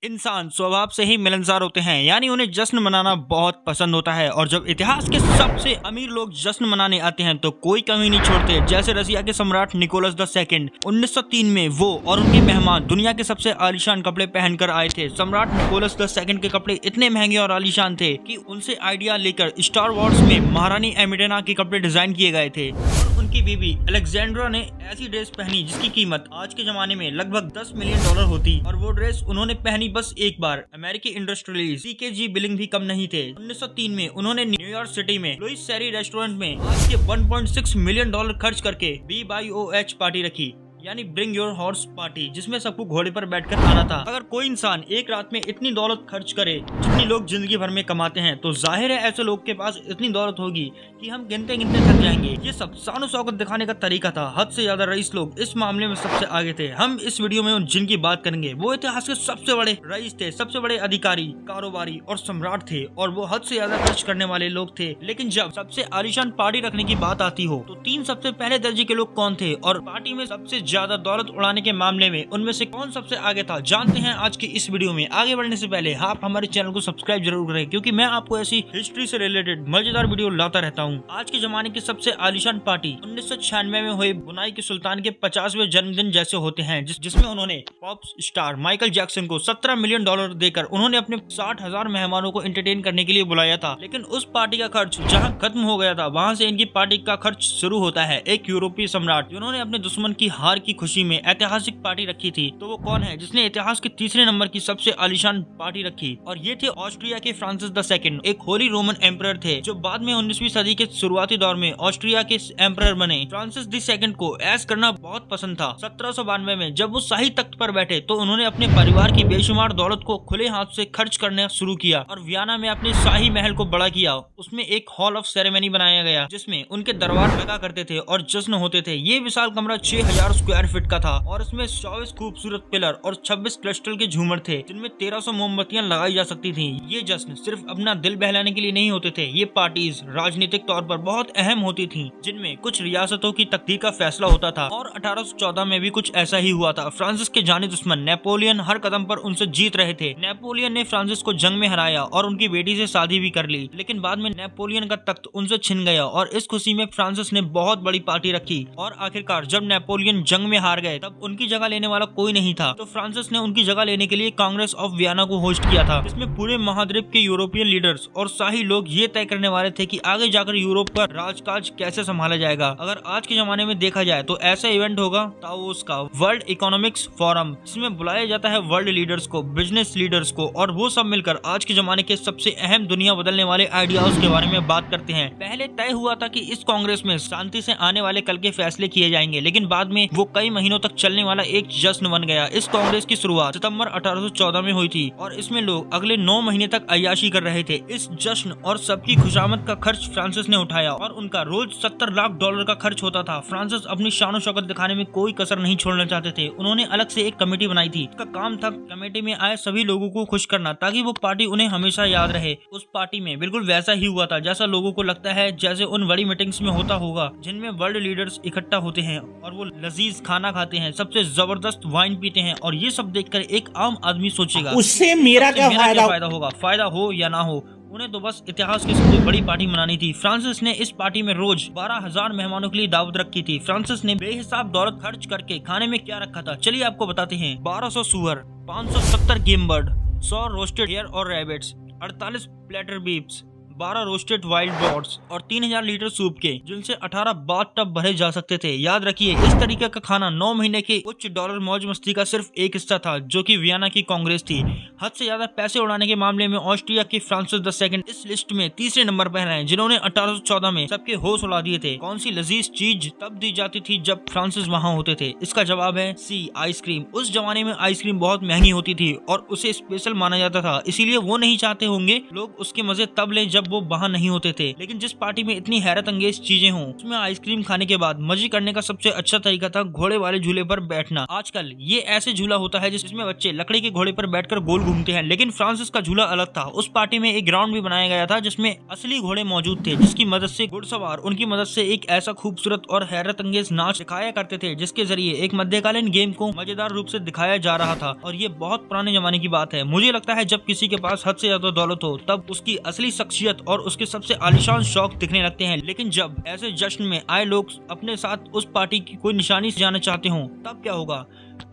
इंसान स्वभाव से ही मिलनसार होते हैं, यानी उन्हें जश्न मनाना बहुत पसंद होता है। और जब इतिहास के सबसे अमीर लोग जश्न मनाने आते हैं तो कोई कमी नहीं छोड़ते। जैसे रसिया के सम्राट निकोलस द सेकंड 1903 में वो और उनके मेहमान दुनिया के सबसे आलीशान कपड़े पहनकर आए थे। सम्राट निकोलस द सेकंड के कपड़े इतने महंगे और आलीशान थे कि उनसे आइडिया लेकर स्टार वॉर्स में महारानी एमिडेना के कपड़े डिजाइन किए गए थे। उनकी बीवी अलेक्जेंड्रा ने ऐसी ड्रेस पहनी जिसकी कीमत आज के जमाने में लगभग $10 मिलियन होती, और वो ड्रेस उन्होंने पहनी बस एक बार। अमेरिकी इंडस्ट्रियलिस्ट सीकेजी बिलिंग भी कम नहीं थे। 1903 में उन्होंने न्यूयॉर्क सिटी में लुइस सेरी रेस्टोरेंट में आज के $1.6 मिलियन खर्च करके BYOH पार्टी रखी, यानी ब्रिंग योर हॉर्स पार्टी, जिसमें सबको घोड़े पर बैठकर आना था। अगर कोई इंसान एक रात में इतनी दौलत खर्च करे जितनी लोग जिंदगी भर में कमाते हैं तो जाहिर है ऐसे लोग के पास इतनी दौलत होगी कि हम गिनते गिनते थक जाएंगे। ये सब शान शौकत दिखाने का तरीका था। हद से ज्यादा रईस लोग इस मामले में सबसे आगे थे। हम इस वीडियो में उन जिनकी बात करेंगे वो इतिहास के सबसे बड़े रईस थे, सबसे बड़े अधिकारी, कारोबारी और सम्राट थे, और वो हद से ज्यादा खर्च करने वाले लोग थे। लेकिन जब सबसे आलीशान पार्टी रखने की बात आती हो तो 3 सबसे पहले दर्जे के लोग कौन थे, और पार्टी में सबसे ज्यादा दौलत उड़ाने के मामले में उनमें से कौन सबसे आगे था, जानते हैं आज की इस वीडियो में। आगे बढ़ने से पहले आप हमारे चैनल को सब्सक्राइब जरूर करें, क्योंकि मैं आपको ऐसी हिस्ट्री से रिलेटेड मजेदार वीडियो लाता रहता हूं। आज के जमाने की सबसे आलीशान पार्टी 1996 में हुई बुनाई के सुल्तान के 50वें जन्मदिन जैसे होते हैं, जिसमें उन्होंने पॉप स्टार माइकल जैक्सन को $17 मिलियन देकर उन्होंने अपने 60,000 मेहमानों को एंटरटेन करने के लिए बुलाया था। लेकिन उस पार्टी का खर्च जहां खत्म हो गया था, वहां से इनकी पार्टी का खर्च शुरू होता है। एक यूरोपीय सम्राट जिन्होंने अपने दुश्मन की हार की खुशी में ऐतिहासिक पार्टी रखी थी, तो वो कौन है जिसने इतिहास के तीसरे नंबर की सबसे आलीशान पार्टी रखी, और ये थे ऑस्ट्रिया के फ्रांसिस द सेकंड, एक होली रोमन एम्परर थे जो बाद में 19वीं सदी के शुरुआती दौर में ऑस्ट्रिया के एम्परर बने। फ्रांसिस द सेकंड को ऐश करना बहुत पसंद था। 1792 में जब वो शाही तख्त पर बैठे तो उन्होंने अपने परिवार की बेशुमार दौलत को खुले हाथ से खर्च करना शुरू किया और वियना में अपने शाही महल को बड़ा किया। उसमें एक हॉल ऑफ सेरेमनी बनाया गया जिसमें उनके दरबार लगा करते थे और जश्न होते थे। ये विशाल कमरा 6000 स्क्वायर फीट का था और इसमें 24 खूबसूरत पिलर और 26 क्रिस्टल के झूमर थे, जिनमें 1300 मोमबत्तियां लगाई जा सकती थीं। ये जश्न सिर्फ अपना दिल बहलाने के लिए नहीं होते थे, ये पार्टीज राजनीतिक तौर पर बहुत अहम होती थीं, जिनमें कुछ रियासतों की तकदीर का फैसला होता था। और 1814 में भी कुछ ऐसा ही हुआ था। फ्रांसिस के जाने दुश्मन नेपोलियन हर कदम पर उनसे जीत रहे थे। नेपोलियन ने फ्रांसिस को जंग में हराया और उनकी बेटी से शादी भी कर ली, लेकिन बाद में नेपोलियन का तख्त उनसे छिन गया और इस खुशी में फ्रांसिस ने बहुत बड़ी पार्टी रखी। और आखिरकार जब नेपोलियन जंग में हार गए तब उनकी जगह लेने वाला कोई नहीं था, तो फ्रांसिस ने उनकी जगह लेने के लिए कांग्रेस ऑफ वियना को होस्ट किया था, जिसमें पूरे महाद्वीप के यूरोपियन लीडर्स और शाही लोग ये तय करने वाले थे कि आगे जाकर यूरोप का राजकाज कैसे संभाला जाएगा। अगर आज के जमाने में देखा जाए तो ऐसा इवेंट होगा दावोस का वर्ल्ड इकोनॉमिक्स फोरम, जिसमें बुलाया जाता है वर्ल्ड लीडर्स को, बिजनेस लीडर्स को, और वो सब मिलकर आज के जमाने के सबसे अहम दुनिया बदलने वाले आइडियाज के बारे में बात करते हैं। पहले तय हुआ था कि इस कांग्रेस में शांति से आने वाले कल के फैसले किए जाएंगे, लेकिन बाद में वो कई महीनों तक चलने वाला एक जश्न बन गया। इस कांग्रेस की शुरुआत सितंबर 1814 में हुई थी और इसमें लोग अगले 9 महीने तक अय्याशी कर रहे थे। इस जश्न और सबकी खुशामद का खर्च फ्रांसिस ने उठाया और उनका रोज $70 लाख का खर्च होता था। फ्रांसिस अपनी शान शौकत दिखाने में कोई कसर नहीं छोड़ना चाहते थे। उन्होंने अलग से एक कमेटी बनाई थी। उसका काम था कमेटी में आए सभी लोगों को खुश करना, ताकि वो पार्टी उन्हें हमेशा याद रहे। उस पार्टी में बिल्कुल वैसा ही हुआ था जैसा लोगों को लगता है, जैसे उन बड़ी मीटिंग्स में होता होगा जिनमें वर्ल्ड लीडर्स इकट्ठा होते हैं और वो लजीज खाना खाते हैं, सबसे जबरदस्त वाइन पीते हैं, और ये सब देखकर एक आम आदमी सोचेगा उससे मेरा क्या फायदा होगा, फायदा हो या ना हो, उन्हें तो बस इतिहास की सबसे बड़ी पार्टी मनानी थी। फ्रांसिस ने इस पार्टी में रोज 12,000 मेहमानों के लिए दावत रखी थी। फ्रांसिस ने बेहिसाब दौलत खर्च करके खाने में क्या रखा था, चलिए आपको बताते हैं। 1200 सुअर, 570 गेम बर्ड, 100 रोस्टेड हेयर और rabbits, 48 platter beefs, 12 roasted wild birds और 3000 लीटर सूप के, जिनसे 18 बाथ टब भरे जा सकते थे। याद रखिए, इस तरीके का खाना 9 महीने के उच्च डॉलर मौज मस्ती का सिर्फ एक हिस्सा था, जो कि वियना की कांग्रेस थी। हद से ज्यादा पैसे उड़ाने के मामले में ऑस्ट्रिया के फ्रांसिस द सेकंड इस लिस्ट में तीसरे नंबर पर हैं, जिन्होंने 1814 में सबके होश उड़ा दिए थे। कौन सी लजीज चीज तब दी जाती थी जब फ्रांसिस वहाँ होते थे? इसका जवाब है सी, आइसक्रीम। उस जमाने में आइसक्रीम बहुत महंगी होती थी और उसे स्पेशल माना जाता था, इसीलिए वो नहीं चाहते होंगे लोग उसके मजे तब लें जब जब वो वहाँ नहीं होते थे। लेकिन जिस पार्टी में इतनी हैरत अंगेज चीजें हों, उसमें आइसक्रीम खाने के बाद मजे करने का सबसे अच्छा तरीका था घोड़े वाले झूले पर बैठना। आजकल ये ऐसे झूला होता है जिसमें बच्चे लकड़ी के घोड़े पर बैठकर गोल घूमते हैं, लेकिन फ्रांसिस का झूला अलग था। उस पार्टी में एक ग्राउंड भी बनाया गया था जिसमें असली घोड़े मौजूद थे, जिसकी मदद से घुड़सवार उनकी मदद से एक ऐसा खूबसूरत और हैरत अंगेज नाच दिखाया करते थे जिसके जरिए एक मध्यकालीन गेम को मजेदार रूप से दिखाया जा रहा था। और ये बहुत पुराने जमाने की बात है। मुझे लगता है जब किसी के पास हद से ज्यादा दौलत हो तब उसकी असली शख्सियत और उसके सबसे आलीशान शौक दिखने लगते हैं। लेकिन जब ऐसे जश्न में आए लोग अपने साथ उस पार्टी की कोई निशानी से जाना चाहते हो तब क्या होगा?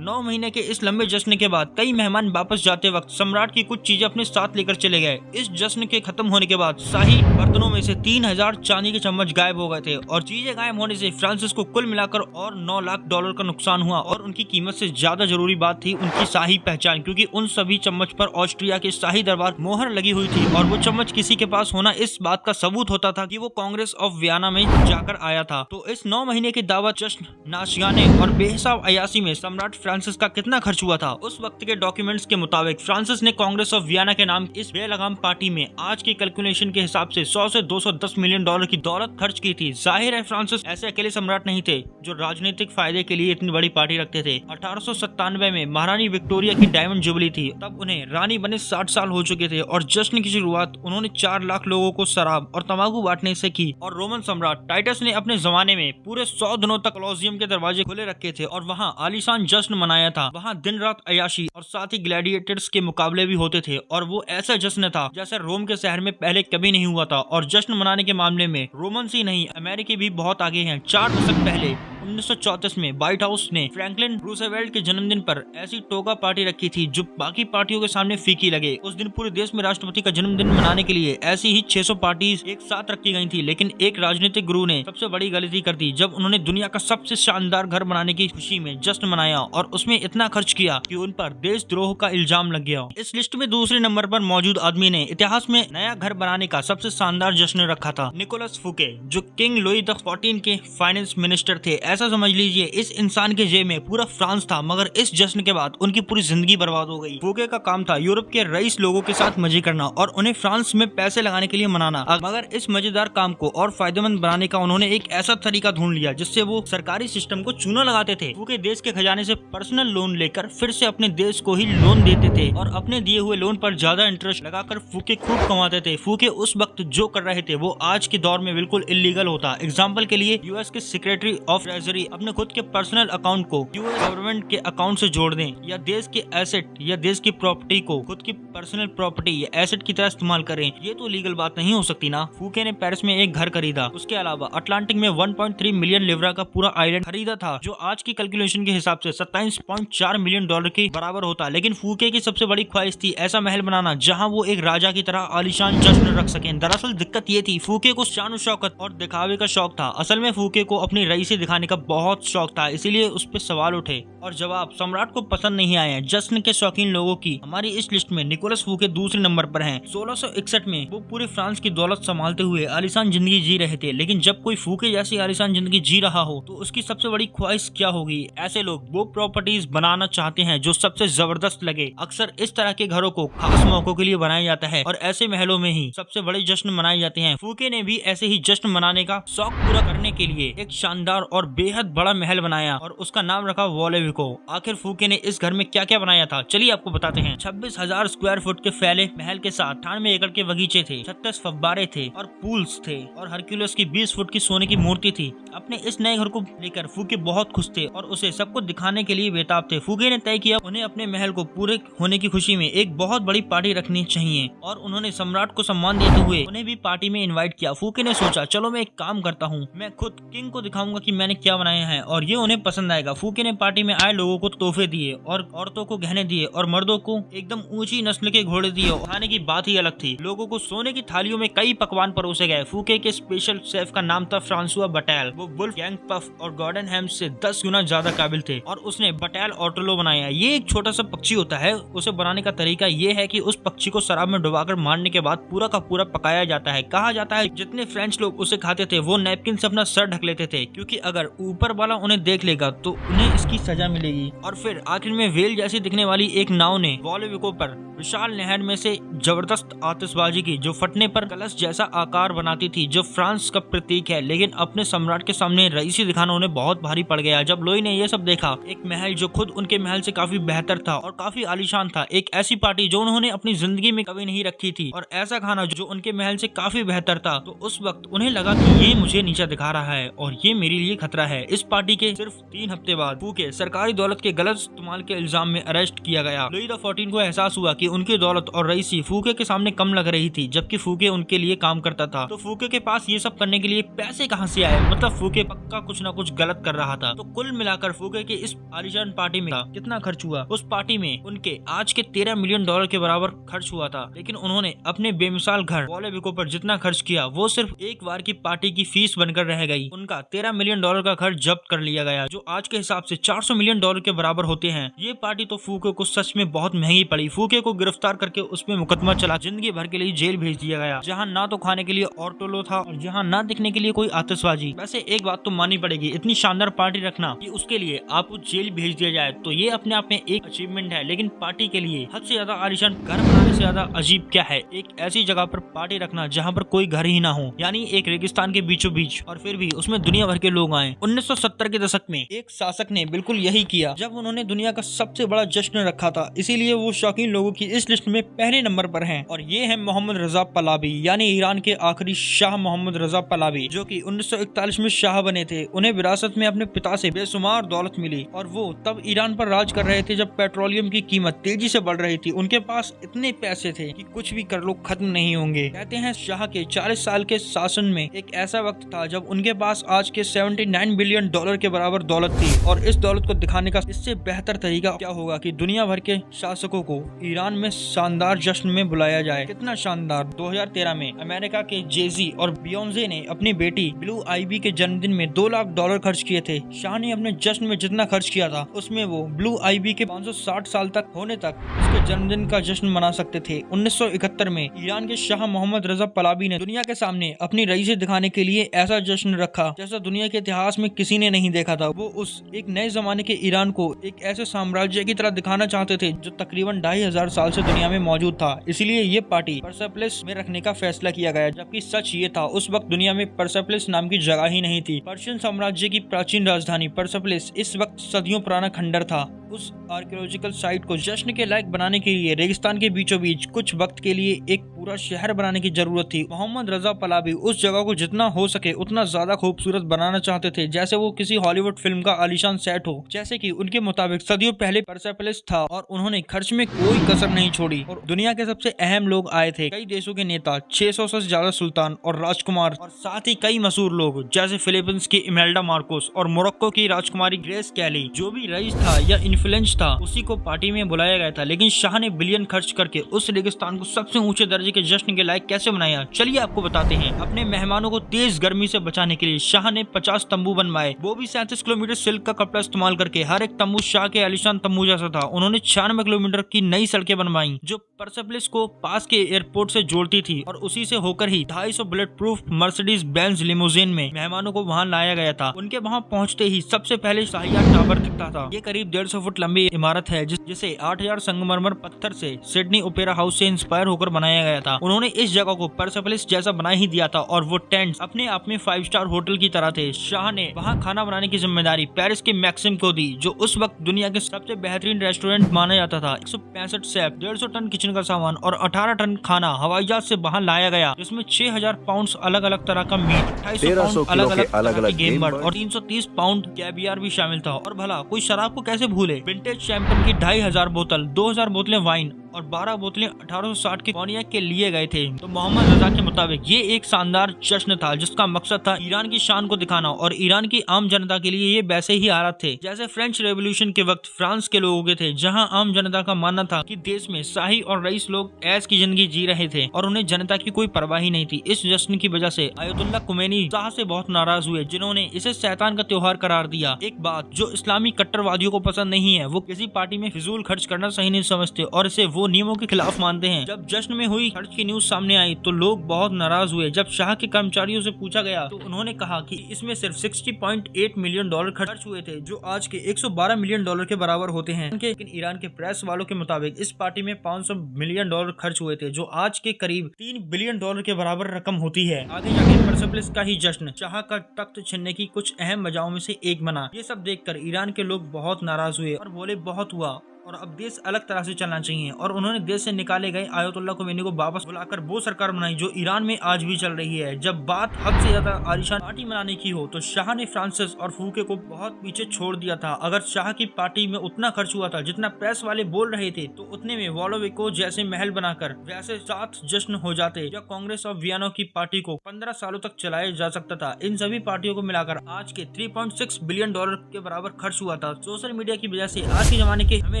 9 महीने के इस लंबे जश्न के बाद कई मेहमान वापस जाते वक्त सम्राट की कुछ चीजें अपने साथ लेकर चले गए। इस जश्न के खत्म होने के बाद शाही बर्तनों में से 3000 चांदी के चम्मच गायब हो गए थे और चीजें गायब होने से फ्रांसिस को कुल मिलाकर और $9 लाख का नुकसान हुआ। और उनकी कीमत से ज्यादा जरूरी बात थी उनकी शाही पहचान, क्योंकि उन सभी चम्मच पर ऑस्ट्रिया के शाही दरबार मोहर लगी हुई थी और वो चम्मच किसी के पास होना इस बात का सबूत होता था कि वो कांग्रेस ऑफ वियना में जाकर आया था। तो इस 9 महीने की दावत, जश्न, नाच गाने और बेहिसाब अयाशी में सम्राट फ्रांसिस का कितना खर्च हुआ था? उस वक्त के डॉक्यूमेंट्स के मुताबिक फ्रांसिस ने कांग्रेस ऑफ वियना के नाम इस बेलगाम पार्टी में आज की कैलकुलेशन के हिसाब से 100 से 210 मिलियन डॉलर की दौलत खर्च की थी। जाहिर है फ्रांसिस ऐसे अकेले सम्राट नहीं थे जो राजनीतिक फायदे के लिए इतनी बड़ी पार्टी रखते थे। 1897 में महारानी विक्टोरिया की डायमंड जुबली थी। तब उन्हें रानी बने 60 साल हो चुके थे और जश्न की शुरुआत उन्होंने 4 लाख लोगों को शराब और तंबाकू बांटने से की। और रोमन सम्राट टाइटस ने अपने जमाने में पूरे 100 दिनों तक कॉलोसियम के दरवाजे खुले रखे थे और वहाँ आलीशान जश्न मनाया था। वहाँ दिन रात अयाशी और साथ ही ग्लैडिएटर्स के मुकाबले भी होते थे और वो ऐसा जश्न था जैसे रोम के शहर में पहले कभी नहीं हुआ था। और जश्न मनाने के मामले में रोमन्स ही नहीं, अमेरिकी भी बहुत आगे हैं। 4 दशक पहले 1934 में व्हाइट हाउस ने फ्रैंकलिन रूजवेल्ट के जन्मदिन पर ऐसी टोगा पार्टी रखी थी जो बाकी पार्टियों के सामने फीकी लगे। उस दिन पूरे देश में राष्ट्रपति का जन्मदिन मनाने के लिए ऐसी ही 600 पार्टीज एक साथ रखी गई थी। लेकिन एक राजनीतिक गुरु ने सबसे बड़ी गलती कर दी जब उन्होंने दुनिया का सबसे शानदार घर बनाने की खुशी में जश्न मनाया और उसमें इतना खर्च किया कि उन पर देशद्रोह का इल्जाम लग गया। इस लिस्ट में दूसरे नंबर पर मौजूद आदमी ने इतिहास में नया घर बनाने का सबसे शानदार जश्न रखा था, निकोलस फूके, जो किंग लुई द 14 के फाइनेंस मिनिस्टर थे। ऐसा समझ लीजिए इस इंसान के जेब में पूरा फ्रांस था, मगर इस जश्न के बाद उनकी पूरी जिंदगी बर्बाद हो गई। फूके का काम था यूरोप के रईस लोगों के साथ मजे करना और उन्हें फ्रांस में पैसे लगाने के लिए मनाना। मगर इस मजेदार काम को और फायदेमंद बनाने का उन्होंने एक ऐसा तरीका ढूंढ लिया जिससे वो सरकारी सिस्टम को चूना लगाते थे। फूके देश के खजाने से पर्सनल लोन लेकर फिर से अपने देश को ही लोन देते थे और अपने दिए हुए लोन पर ज्यादा इंटरेस्ट लगाकर फूके खूब कमाते थे। फूके उस वक्त जो कर रहे थे वो आज के दौर में बिल्कुल इलीगल होता। एग्जाम्पल के लिए यूएस के सेक्रेटरी ऑफ ट्रेजरी अपने खुद के पर्सनल अकाउंट को यूएस गवर्नमेंट के अकाउंट से जोड़ दें, या देश के एसेट या देश की प्रॉपर्टी को खुद की पर्सनल प्रॉपर्टी या एसेट की तरह इस्तेमाल करें। ये तो लीगल बात नहीं हो सकती ना। फूके ने पेरिस में एक घर खरीदा, उसके अलावा अटलांटिक में 1.3 मिलियन लिवरा का पूरा आइलैंड खरीदा था जो आज की कैलकुलेशन के हिसाब से 27.4 मिलियन डॉलर के बराबर होता। लेकिन फूके की सबसे बड़ी ख्वाहिश थी ऐसा महल बनाना जहां वो एक राजा की तरह आलीशान जश्न रख सकें। दरअसल दिक्कत ये थी फूके को शान शौकत और दिखावे का शौक था। असल में फूके को अपनी रईसी दिखाने का बहुत शौक था, इसीलिए उस पर सवाल उठे और जवाब सम्राट को पसंद नहीं आए। जश्न के शौकीन लोगों की हमारी इस लिस्ट में निकोलस फूके दूसरे नंबर पर हैं। 1661 में वो पूरे फ्रांस की दौलत संभालते हुए आलीशान जिंदगी जी रहे थे। लेकिन जब कोई फूके जैसी आलीशान जिंदगी जी रहा हो तो उसकी सबसे बड़ी ख्वाहिश क्या होगी? ऐसे लोग वो प्रॉपर्टीज बनाना चाहते हैं जो सबसे जबरदस्त लगे। अक्सर इस तरह के घरों को खास मौकों के लिए बनाया जाता है और ऐसे महलों में ही सबसे बड़े जश्न मनाए जाते हैं। फूके ने भी ऐसे ही जश्न मनाने का शौक पूरा करने के लिए एक शानदार और बेहद बड़ा महल बनाया और उसका नाम रखा वॉलेविको। आखिर फूके ने इस घर में क्या क्या बनाया था, चलिए आपको बताते हैं। 26,000 स्क्वायर फुट के फैले महल के साथ 98 एकड़ के बगीचे थे, 36 फव्वारे थे और पूल्स थे और हरक्यूलिस की 20 फुट की सोने की मूर्ति थी। अपने इस नए घर को लेकर फूके बहुत खुश थे और उसे सबको दिखाने के लिए बेताब थे। फूके ने तय किया उन्हें अपने महल को पूरे होने की खुशी में एक बहुत बड़ी पार्टी रखनी चाहिए और उन्होंने सम्राट को सम्मान देते हुए उन्हें भी पार्टी में इनवाइट किया। फूके ने सोचा चलो मैं एक काम करता हूँ, मैं खुद किंग को दिखाऊंगा कि मैंने क्या बनाया है और ये उन्हें पसंद आएगा। फूके ने पार्टी में आए लोगों को तोहफे दिए और औरतों को गहने दिए और मर्दों को एकदम ऊंची नस्ल के घोड़े दिए। खाने की बात ही अलग थी, लोगों को सोने की थालियों में कई पकवान परोसे गए। फूके के स्पेशल शेफ का नाम था फ्रांसुआ बटेल। वो वुल्फ गैंग पफ और गॉर्डन हैम्स से 10 गुना ज्यादा काबिल थे और उसने बटेल ऑटोलो बनाया। ये एक छोटा सा पक्षी होता है, उसे बनाने का तरीका ये है कि उस पक्षी को शराब में डुबाकर मारने के बाद पूरा का पूरा पकाया जाता है। कहा जाता है जितने फ्रेंच लोग उसे खाते थे वो नैपकिन से अपना सर ढक लेते थे, क्योंकि अगर ऊपर वाला उन्हें देख लेगा तो उन्हें इसकी सजा मिलेगी। और फिर आखिर में वेल जैसी दिखने वाली एक नाव ने वॉल्विको पर विशाल नहर में से जबरदस्त आतिशबाजी की, जो फटने पर कलश जैसा आकार बनाती थी, जो फ्रांस का प्रतीक है। लेकिन अपने सम्राट के सामने रईसी दिखाना उन्हें बहुत भारी पड़ गया। जब लोई ने यह सब देखा, एक महल जो खुद उनके महल से काफी बेहतर था और काफी आलीशान था, एक ऐसी पार्टी जो उन्होंने अपनी जिंदगी में कभी नहीं रखी थी, और ऐसा खाना जो उनके महल से काफी बेहतर था, तो उस वक्त उन्हें लगा कि ये मुझे नीचा दिखा रहा है और ये मेरे लिए खतरा है। इस पार्टी के सिर्फ 3 हफ्ते बाद फूके सरकारी दौलत के गलत इस्तेमाल के इल्जाम में अरेस्ट किया गया। लुई द 14 को एहसास हुआ कि उनकी दौलत और रईसी फूके के सामने कम लग रही थी, जबकि फूके उनके लिए काम करता था। तो फूके के पास ये सब करने के लिए पैसे कहां से आए? मतलब फूके पक्का कुछ न कुछ गलत कर रहा था। तो कुल मिलाकर फूके की इस आलीशान पार्टी में कितना खर्च हुआ? उस पार्टी में उनके आज के $13 मिलियन के बराबर खर्च हुआ था। लेकिन उन्होंने अपने बेमिसाल घर वॉल्विको पर जितना खर्च किया वो सिर्फ एक बार की पार्टी की फीस बनकर रह गई। उनका $13 मिलियन का खर्च जब्त कर लिया गया, जो आज के हिसाब से $400 मिलियन के बराबर होते हैं। ये पार्टी तो फूके को सच में बहुत महंगी पड़ी। फूके को गिरफ्तार करके उसमें मुकदमा चला, जिंदगी भर के लिए जेल भेज दिया गया, जहाँ ना तो खाने के लिए ऑर्टोलो था और जहाँ ना दिखने के लिए कोई आतिशबाजी। वैसे एक बात तो माननी पड़ेगी, इतनी शानदार पार्टी रखना कि उसके लिए आपको जेल भेज दिया जाए, तो ये अपने आप में एक अचीवमेंट है। लेकिन पार्टी के लिए हद से ज्यादा आलीशान घर बनाने से ज्यादा अजीब क्या है? एक ऐसी जगह पर पार्टी रखना जहाँ पर कोई घर ही ना हो, यानी एक रेगिस्तान के बीचों बीच, और फिर भी उसमें दुनिया भर के लोग आए। 1970 के दशक में एक शासक ने बिल्कुल यही किया, जब उन्होंने दुनिया का सबसे बड़ा जश्न रखा था। इसीलिए वो शौकीन लोगों की इस लिस्ट में पहले नंबर पर हैं। और ये है मोहम्मद रजा पहलवी, यानी ईरान के आखिरी शाह मोहम्मद रजा पहलवी, जो कि 1941 में शाह बने थे। उन्हें विरासत में अपने पिता से बेशुमार दौलत मिली और वो तब ईरान पर राज कर रहे थे जब पेट्रोलियम की कीमत तेजी से बढ़ रही थी। उनके पास इतने पैसे थे कि कुछ भी कर लो खत्म नहीं होंगे। कहते हैं शाह के 40 साल के शासन में एक ऐसा वक्त था जब उनके पास आज के $79 बिलियन के बराबर दौलत थी। और इस दौलत को दिखाने का इससे बेहतर तरीका क्या होगा कि दुनिया भर के शासकों को ईरान में शानदार जश्न में बुलाया जाए। कितना शानदार! 2013 में अमेरिका के जेजी और बियोंसे ने अपनी बेटी ब्लू आईवी के जन्मदिन में $2 लाख खर्च किए थे। शाह ने अपने जश्न में जितना खर्च किया था उसमें वो ब्लू आईवी के 560 साल तक होने तक उसके जन्मदिन का जश्न मना सकते थे। 1971 में ईरान के शाह मोहम्मद रजा पहलवी ने दुनिया के सामने अपनी रईसी दिखाने के लिए ऐसा जश्न रखा जैसा दुनिया के इतिहास में किसी ने नहीं देखा था। वो उस एक नए जमाने के ईरान को एक ऐसे साम्राज्य की तरह दिखाना चाहते थे जो तकरीबन 2500 साल से दुनिया में मौजूद था। इसलिए ये पार्टी परसेपोलिस में रखने का फैसला किया गया, जबकि सच ये था उस वक्त दुनिया में परसेपोलिस नाम की जगह ही नहीं थी। पर्शियन साम्राज्य की प्राचीन राजधानी परसेपोलिस इस वक्त सदियों पुराना खंडर था। उस आर्कियोलॉजिकल साइट को जश्न के लायक बनाने के लिए रेगिस्तान के बीचों बीच कुछ वक्त के लिए एक पूरा शहर बनाने की जरूरत थी। मोहम्मद रजा पहलवी उस जगह को जितना हो सके उतना ज्यादा खूबसूरत बनाना चाहते थे, जैसे वो किसी हॉलीवुड फिल्म का आलीशान सेट हो। जैसे कि उनके मुताबिक सदियों पहले परसेपोलिस था और उन्होंने खर्च में कोई कसर नहीं छोड़ी और दुनिया के सबसे अहम लोग आए थे। कई देशों के नेता, 600 से ज्यादा सुल्तान और राजकुमार, और साथ ही कई मशहूर लोग जैसे फिलीपींस की इमेल्डा मार्कोस और मोरक्को की राजकुमारी ग्रेस कैली। जो भी रईस था या इन्फ्लुएंस था उसी को पार्टी में बुलाया गया था। लेकिन शाह ने बिलियन खर्च करके उस रेगिस्तान को सबसे ऊंचे दर्जे के जश्न के लायक कैसे बनाया, चलिए आपको बताते हैं। अपने मेहमानों को तेज गर्मी से बचाने के लिए शाह ने 50 तंबू बनवाए, वो भी 37 किलोमीटर सिल्क का कपड़ा इस्तेमाल करके। हर एक तंबू शाह के आलीशान तंबू जैसा था। उन्होंने 96 किलोमीटर की नई सड़कें बनवाई जो परसेपोलिस को पास के एयरपोर्ट से जोड़ती थी और उसी से होकर ही 250 bullet proof Mercedes Benz limousine में मेहमानों को वहां लाया गया था। उनके वहां पहुंचते ही सबसे पहले शाहिया टावर दिखता था। ये करीब 150 फुट लंबी इमारत है जिसे 8000 संगमरमर पत्थर से सिडनी ओपेरा हाउस से इंस्पायर होकर बनाया गया था। उन्होंने इस जगह को परसेपोलिस जैसा बना ही दिया था और वो टेंट अपने आप में 5 स्टार होटल की तरह थे। शाह ने वहाँ खाना बनाने की जिम्मेदारी पेरिस के मैक्सिम को दी, जो उस वक्त दुनिया के सबसे बेहतरीन रेस्टोरेंट माना जाता था। 165 शेफ, 150 टन किचन का सामान और 18 टन खाना हवाई जहाज से बाहर लाया गया, जिसमें 6000 पाउंड अलग अलग तरह का मीट, 250 पाउंड अलग अलग गेम बर्ड और 330 पाउंड कैवियर भी शामिल था। और भला कोई शराब को कैसे भूले? विंटेज शैंपेन की 2500 बोतल, 2000 बोतलें वाइन और 12 बोतलें 1860 के कॉन्याक के लिए गए थे। तो मोहम्मद रजा के मुताबिक ये एक शानदार जश्न था जिसका मकसद था ईरान की शान को दिखाना और ईरान की आम जनता के लिए ये वैसे ही हालात थे जैसे फ्रेंच रेवोल्यूशन के वक्त फ्रांस के लोगों के थे, जहां आम जनता का मानना था कि देश में शाही और रईस लोग ऐश की जिंदगी जी रहे थे और उन्हें जनता की कोई परवाह ही नहीं थी। इस जश्न की वजह से आयतुल्ला खुमैनी शाह से बहुत नाराज हुए, जिन्होंने इसे शैतान का त्योहार करार दिया। एक बात जो इस्लामी कट्टरवादियों को पसंद नहीं है, वो किसी पार्टी में फिजूल खर्च करना सही नहीं समझते और इसे वो नियमों के खिलाफ मानते हैं। जब जश्न में हुई खर्च की न्यूज सामने आई तो लोग बहुत नाराज हुए। जब शाह के कर्मचारियों से पूछा गया तो उन्होंने कहा कि इसमें सिर्फ 60.8 मिलियन डॉलर खर्च हुए थे, जो आज के 112 मिलियन डॉलर के बराबर होते हैं। लेकिन ईरान के प्रेस वालों के मुताबिक इस पार्टी में 500 मिलियन डॉलर खर्च हुए थे, जो आज के करीब 3 बिलियन डॉलर के बराबर रकम होती है। आगे जाके पर्सेप्लिस का ही जश्न शाह का तख्त छीनने की कुछ अहम वजहों में से एक बना। ये सब देखकर ईरान के लोग बहुत नाराज हुए और बोले बहुत हुआ और अब देश अलग तरह से चलना चाहिए। और उन्होंने देश से निकाले गए आयतुल्लाह खोमेनी को वापस बुलाकर वो सरकार बनाई जो ईरान में आज भी चल रही है। जब बात हद से ज्यादा आलीशान पार्टी मनाने की हो तो शाह ने फ्रांसिस और फूके को बहुत पीछे छोड़ दिया था। अगर शाह की पार्टी में उतना खर्च हुआ था जितना प्रेस वाले बोल रहे थे तो उतने में वॉलोविको जैसे महल बनाकर वैसे 7 जश्न हो जाते या कांग्रेस ऑफ वियना की पार्टी को 15 सालों तक चलाया जा सकता था। इन सभी पार्टियों को मिलाकर आज के 3.6 बिलियन डॉलर के बराबर खर्च हुआ था। सोशल मीडिया की वजह से आज के जमाने के हमें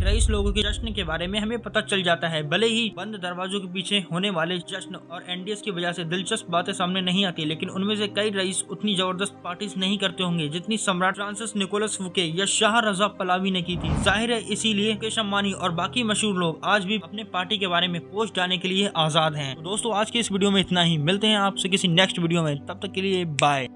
रईस लोगों के जश्न के बारे में हमें पता चल जाता है, भले ही बंद दरवाजों के पीछे होने वाले जश्न और एनडीएस की वजह से दिलचस्प बातें सामने नहीं आती, लेकिन उनमें से कई रईस उतनी जबरदस्त पार्टीज नहीं करते होंगे जितनी सम्राट फ्रांसिस निकोलस फूके या शाह रजा पलावी ने की थी। जाहिर है इसीलिए मुकेश अंबानी और बाकी मशहूर लोग आज भी अपने पार्टी के बारे में पोस्ट डालने के लिए आजाद हैं। तो दोस्तों आज के इस वीडियो में इतना ही, मिलते हैं आपसे किसी नेक्स्ट वीडियो में, तब तक के लिए बाय।